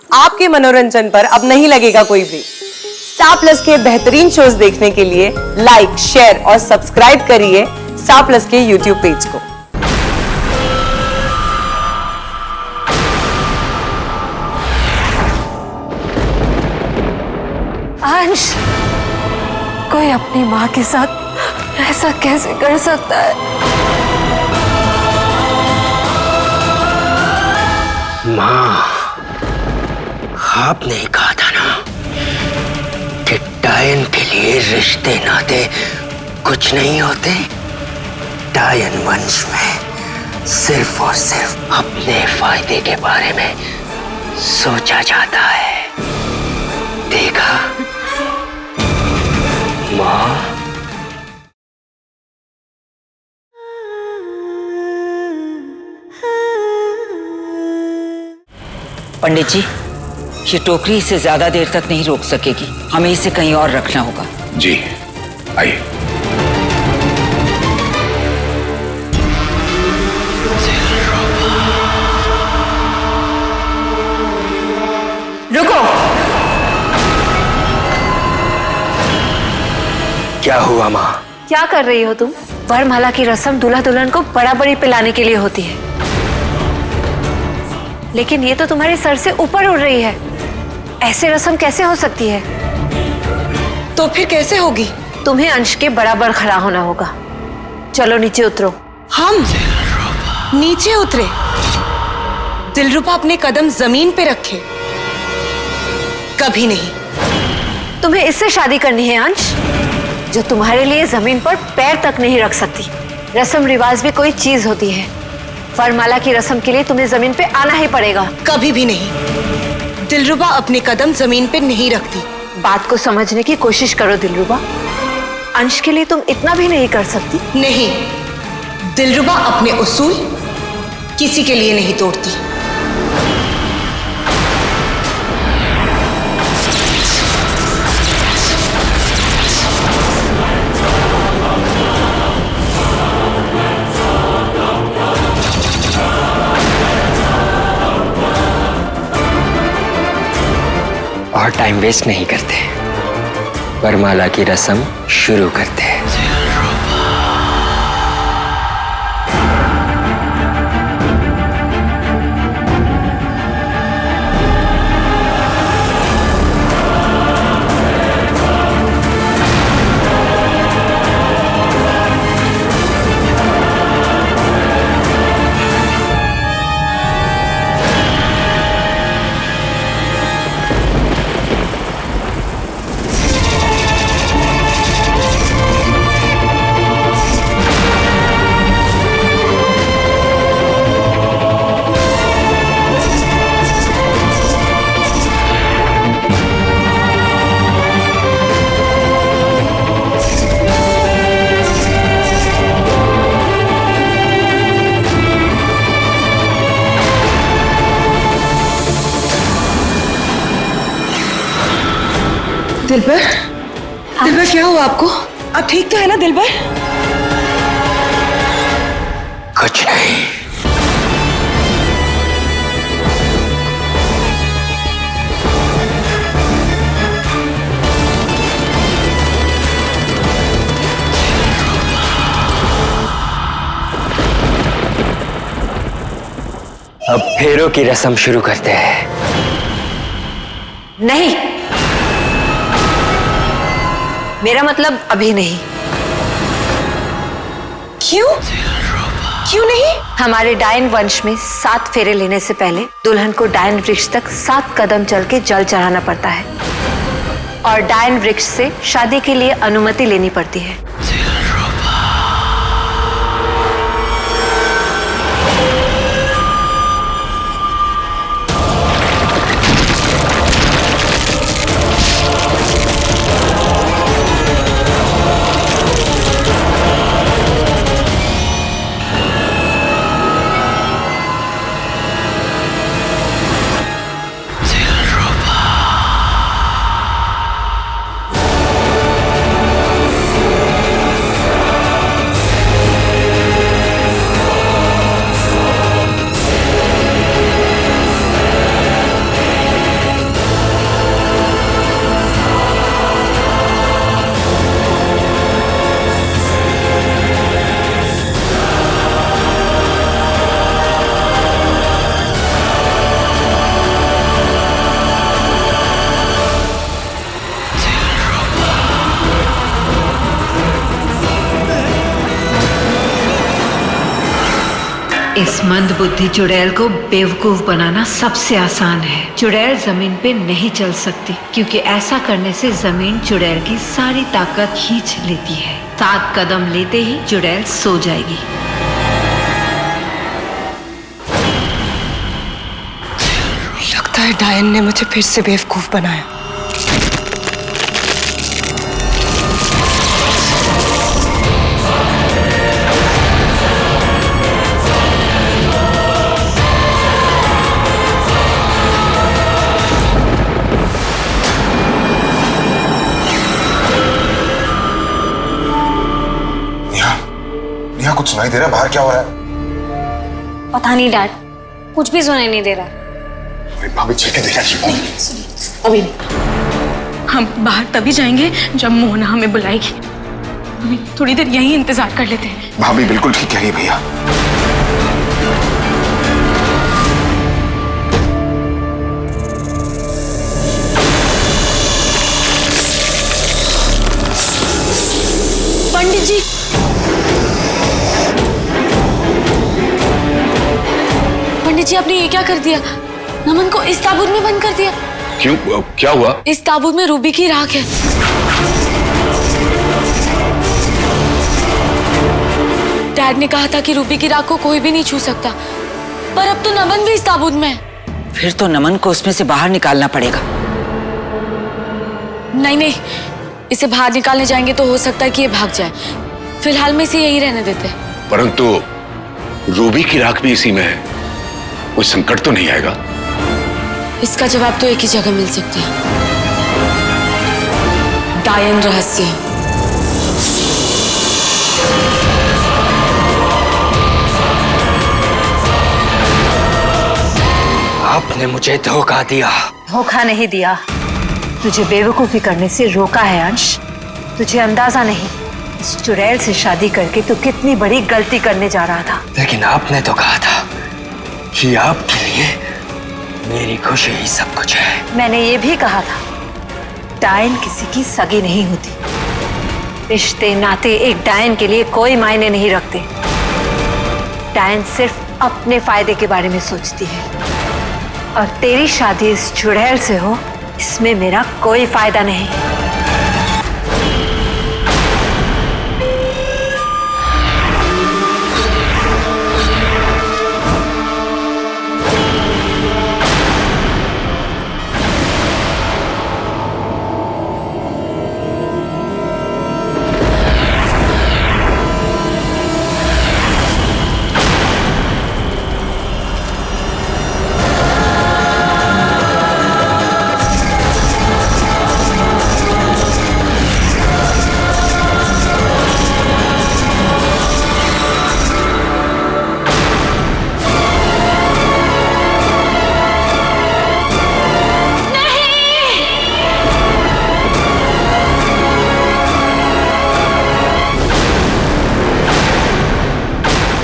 आपके मनोरंजन पर अब नहीं लगेगा कोई ब्रेक। स्टार प्लस के बेहतरीन शोज देखने के लिए लाइक, शेयर और सब्सक्राइब करिए स्टार प्लस के यूट्यूब पेज को। अंश, कोई अपनी माँ के साथ ऐसा कैसे कर सकता है? माँ, आपने कहा था ना कि डायन के लिए रिश्ते नाते कुछ नहीं होते। डायन वंश में सिर्फ और सिर्फ अपने फायदे के बारे में सोचा जाता है। देखा माँ? पंडित जी, ये टोकरी इसे ज्यादा देर तक नहीं रोक सकेगी। हमें इसे कहीं और रखना होगा। जी, आइए। रुको। क्या हुआ माँ? क्या कर रही हो तुम? वरमाला की रस्म दूल्हा दुल्हन को बड़ा बड़ी पिलाने के लिए होती है, लेकिन ये तो तुम्हारे सर से ऊपर उड़ रही है। ऐसे रस्म कैसे हो सकती है? तो फिर कैसे होगी? तुम्हें अंश के बराबर खड़ा होना होगा। चलो नीचे उतरो। हम नीचे उतरे? दिलरुबा अपने कदम जमीन पे रखे। कभी नहीं। तुम्हें इससे शादी करनी है अंश, जो तुम्हारे लिए जमीन पर पैर तक नहीं रख सकती। रस्म रिवाज भी कोई चीज होती है। वरमाला की रस्म के लिए तुम्हें जमीन पे आना ही पड़ेगा। कभी भी नहीं। दिलरुबा अपने कदम जमीन पे नहीं रखती। बात को समझने की कोशिश करो दिलरुबा। अंश के लिए तुम इतना भी नहीं कर सकती? नहीं, दिलरुबा अपने उसूल किसी के लिए नहीं तोड़ती। और टाइम वेस्ट नहीं करते, वरमाला की रस्म शुरू करते हैं। दिलबर, दिलबर क्या हुआ आपको? आप ठीक तो है ना दिलबर? कुछ नहीं। अब फेरों की रस्म शुरू करते हैं। नहीं, मेरा मतलब अभी नहीं। क्यों? क्यों नहीं? हमारे डायन वंश में 7 फेरे लेने से पहले दुल्हन को डायन वृक्ष तक 7 कदम चल के जल चढ़ाना पड़ता है और डायन वृक्ष से शादी के लिए अनुमति लेनी पड़ती है। इस मंदबुद्धि चुड़ैल को बेवकूफ बनाना सबसे आसान है। चुड़ैल जमीन पे नहीं चल सकती क्योंकि ऐसा करने से जमीन चुड़ैल की सारी ताकत खींच लेती है। 7 कदम लेते ही चुड़ैल सो जाएगी। लगता है डायन ने मुझे फिर से बेवकूफ बनाया। नेहा, कुछ सुनाई दे रहा है? बाहर क्या हो रहा है? पता नहीं डैड, कुछ भी सुनाई नहीं दे रहा है। भाभी चल के देखा। अभी नहीं, हम बाहर तभी जाएंगे जब मोहना हमें बुलाएगी। अभी थोड़ी देर यहीं इंतजार कर लेते हैं। भाभी बिल्कुल ठीक कह रही है भैया। पंडित जी, पंडित जी आपने ये क्या कर दिया? नमन को इस ताबूत में बंद कर दिया। क्यों, क्या हुआ? इस ताबूत में रूबी की राख है। डैड ने कहा था कि रूबी की राख को कोई भी नहीं छू सकता, पर अब तो नमन भी इस ताबूत में है। फिर तो नमन को उसमें से बाहर निकालना पड़ेगा। नहीं नहीं, इसे बाहर निकालने जाएंगे तो हो सकता है कि ये भाग जाए। फिलहाल में इसे यहीं रहने देते हैं। परंतु रूबी की राख भी इसी में है, कोई संकट तो नहीं आएगा? इसका जवाब तो एक ही जगह मिल सकता है, डायन रहस्य। आपने मुझे धोखा दिया। धोखा नहीं दिया, तुझे बेवकूफी करने से रोका है अंश। तुझे अंदाजा नहीं, इस चुड़ैल से शादी करके तू कितनी बड़ी गलती करने जा रहा था। लेकिन आपने तो कहा था कि आपके लिए मेरी खुशी ही सब कुछ है। मैंने ये भी कहा था, डायन किसी की सगी नहीं होती। रिश्ते नाते एक डायन के लिए कोई मायने नहीं रखते। डायन सिर्फ अपने फायदे के बारे में सोचती है, और तेरी शादी इस चुड़ैल से हो, इसमें मेरा कोई फायदा नहीं।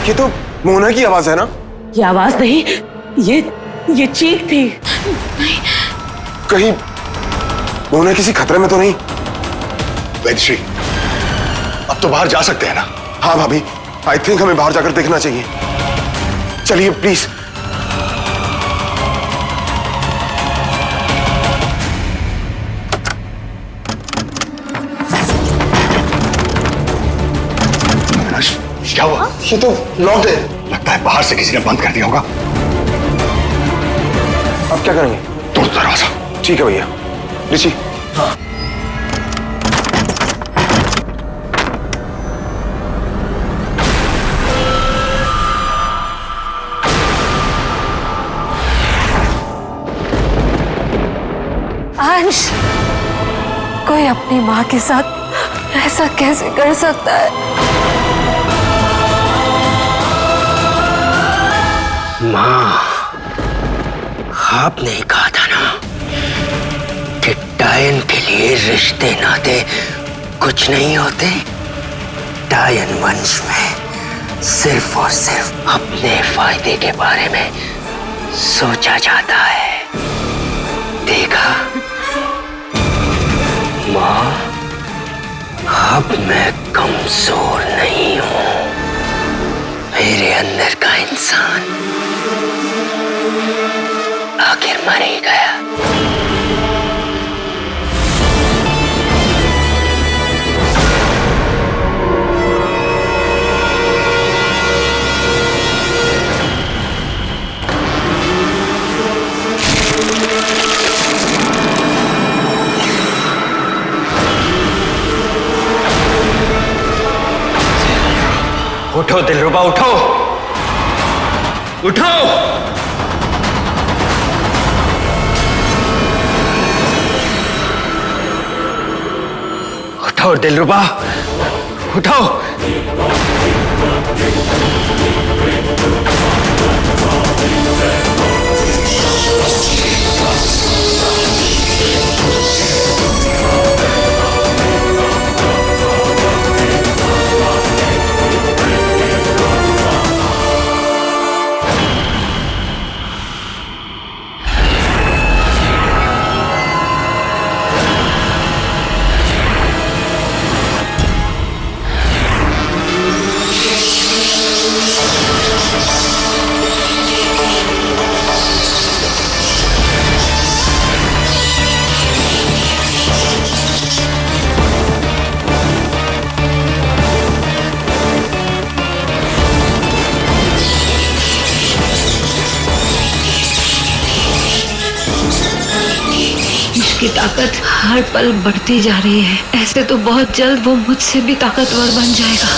ये तो मोहना की आवाज है ना? ये आवाज नहीं, ये चीख थी। कहीं मोहना किसी खतरे में तो नहीं? वैदश्री, अब तो बाहर जा सकते हैं ना? हाँ भाभी, आई थिंक हमें बाहर जाकर देखना चाहिए। चलिए प्लीज। क्या हुआ? ये तो लॉक्ड है। लगता है बाहर से किसी ने बंद कर दिया होगा। अब क्या करेंगे? तोड़ दरवाजा। ठीक है भैया। ऋषि। हाँ। अंश, कोई अपनी माँ के साथ ऐसा कैसे कर सकता है? माँ, आपने ही कहा था ना कि डायन के लिए रिश्ते नाते कुछ नहीं होते। डायन वंश में सिर्फ और सिर्फ अपने फायदे के बारे में सोचा जाता है। देखा माँ, अब मैं कमजोर नहीं हूं। मेरे अंदर का इंसान आखिर मर ही गया। उठो दिलरुबा, उठो उठो। उठो दिलरुबा, उठो। की ताकत हर पल बढ़ती जा रही है। ऐसे तो बहुत जल्द वो मुझसे भी ताकतवर बन जाएगा।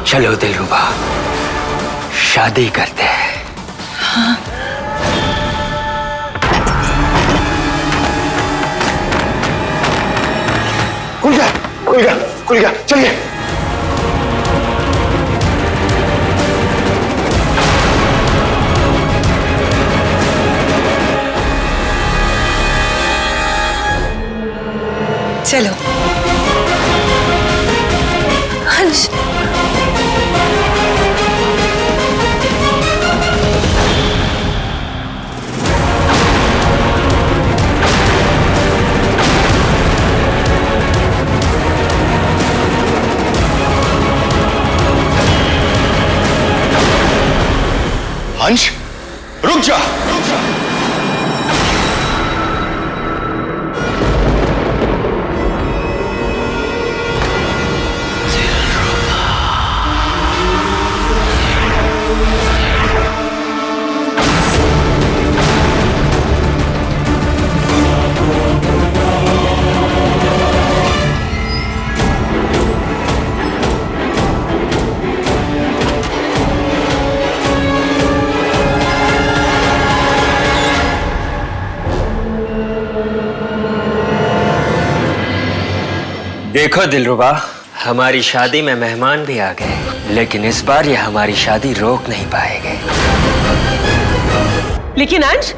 चलो दिलरुबा, शादी करते हैं। हाँ। खुल गया, खुल गया, खुल गया, चलिए। चलो अंश, अंश, रुक जा। देखो दिलरुबा, हमारी शादी में मेहमान भी आ गए, लेकिन इस बार ये हमारी शादी रोक नहीं पाएंगे। लेकिन अंश,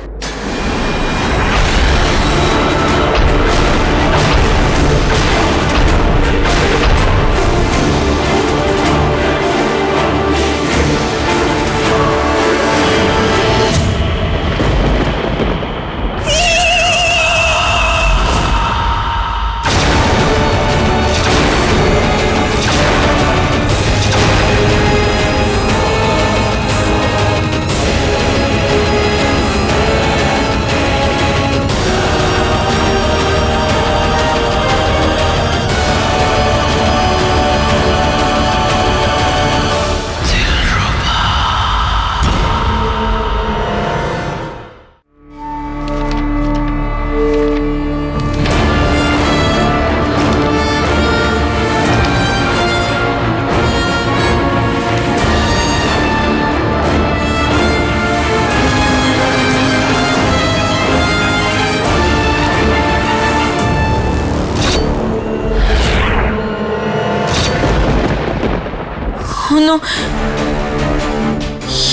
ओह नो,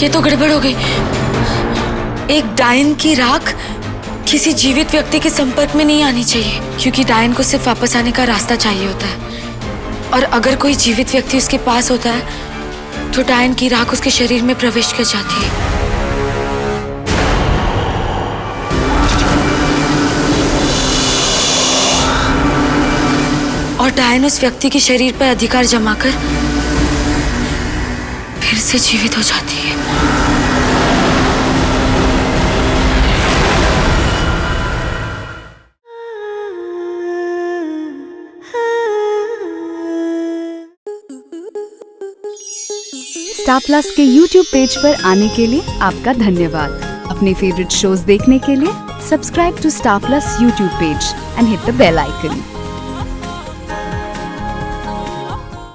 ये तो गड़बड़ हो गई। एक डायन की राख किसी जीवित व्यक्ति के संपर्क में नहीं आनी चाहिए, क्योंकि डायन को सिर्फ वापस आने का रास्ता चाहिए होता है। और अगर कोई जीवित व्यक्ति उसके पास होता है तो डायन की राख उसके शरीर में प्रवेश कर जाती है। और डायन उस व्यक्ति के शरीर पर अधिकार जमाकर फिर से जीवित हो जाती है। स्टार प्लस के YouTube पेज पर आने के लिए आपका धन्यवाद। अपने फेवरेट शोज देखने के लिए subscribe to Star Plus YouTube page and hit the bell icon.